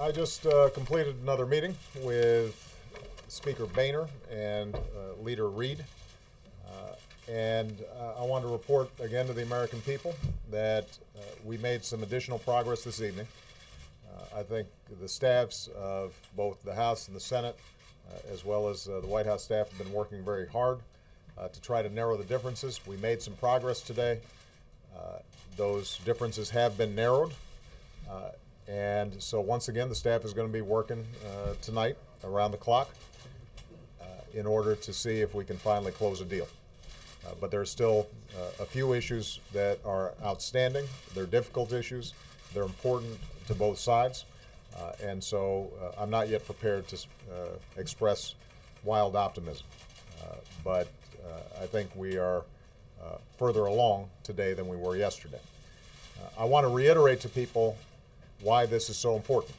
I just completed another meeting with Speaker Boehner and Leader Reid. I want to report again to the American people that we made some additional progress this evening. I think the staffs of both the House and the Senate, as well as the White House staff, have been working very hard to try to narrow the differences. We made some progress today. Those differences have been narrowed. And so once again, the staff is going to be working tonight around the clock in order to see if we can finally close a deal. But there are still a few issues that are outstanding. They're difficult issues. They're important to both sides. And so I'm not yet prepared to express wild optimism. But I think we are further along today than we were yesterday. I want to reiterate to people why this is so important.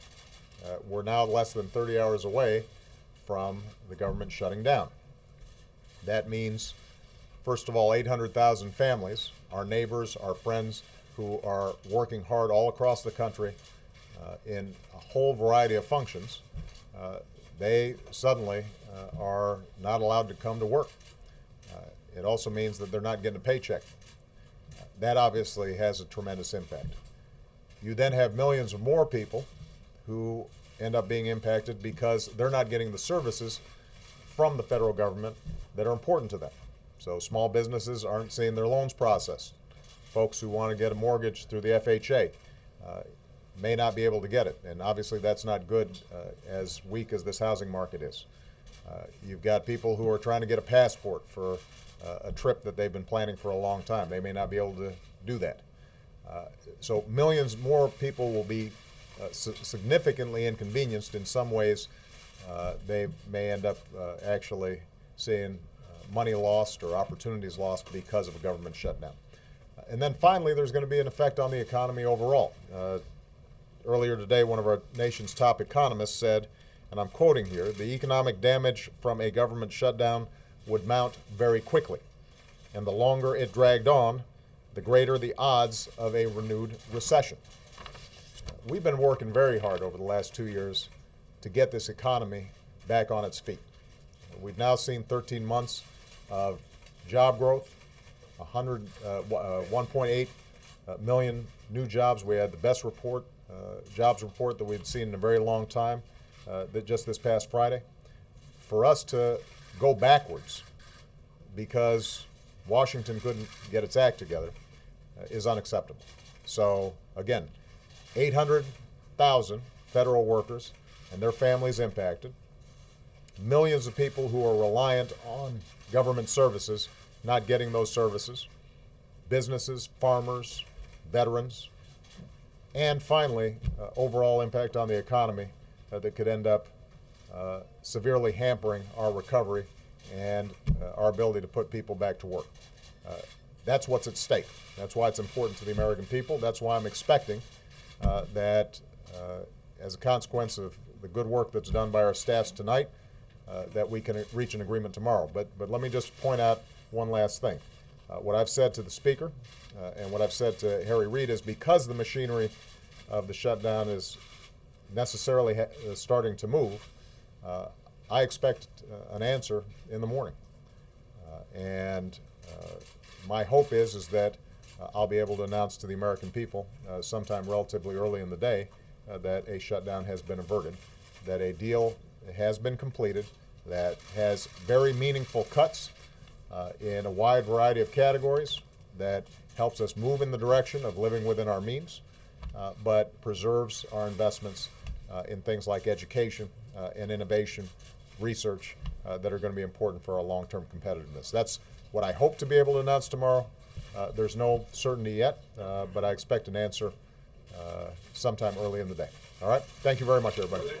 We're now less than 30 hours away from the government shutting down. That means, first of all, 800,000 families, our neighbors, our friends who are working hard all across the country in a whole variety of functions, they suddenly are not allowed to come to work. It also means that they're not getting a paycheck. That obviously has a tremendous impact. You then have millions of more people who end up being impacted because they're not getting the services from the federal government that are important to them. So small businesses aren't seeing their loans processed. Folks who want to get a mortgage through the FHA may not be able to get it. And obviously that's not good as weak as this housing market is. You've got people who are trying to get a passport for a trip that they've been planning for a long time. They may not be able to do that. So millions more people will be significantly inconvenienced. In some ways, they may end up actually seeing money lost or opportunities lost because of a government shutdown. And then finally, there's going to be an effect on the economy overall. Earlier today, one of our nation's top economists said, and I'm quoting here, the economic damage from a government shutdown would mount very quickly. And the longer it dragged on, the greater the odds of a renewed recession. We've been working very hard over the last 2 years to get this economy back on its feet. We've now seen 13 months of job growth, 1.8 million new jobs. We had the best jobs report that we'd seen in a very long time just this past Friday. For us to go backwards because Washington couldn't get its act together is unacceptable. So again, 800,000 federal workers and their families impacted, millions of people who are reliant on government services not getting those services, businesses, farmers, veterans, and finally, overall impact on the economy that could end up severely hampering our recovery and our ability to put people back to work. That's what's at stake. That's why it's important to the American people. That's why I'm expecting that as a consequence of the good work that's done by our staffs tonight, that we can reach an agreement tomorrow. But let me just point out one last thing. What I've said to the Speaker and what I've said to Harry Reid is because the machinery of the shutdown is necessarily starting to move, I expect an answer in the morning. My hope is that I'll be able to announce to the American people sometime relatively early in the day that a shutdown has been averted, that a deal has been completed that has very meaningful cuts in a wide variety of categories that helps us move in the direction of living within our means, but preserves our investments in things like education and innovation, research that are going to be important for our long-term competitiveness. That's what I hope to be able to announce tomorrow. There's no certainty yet, but I expect an answer sometime early in the day. All right? Thank you very much, everybody.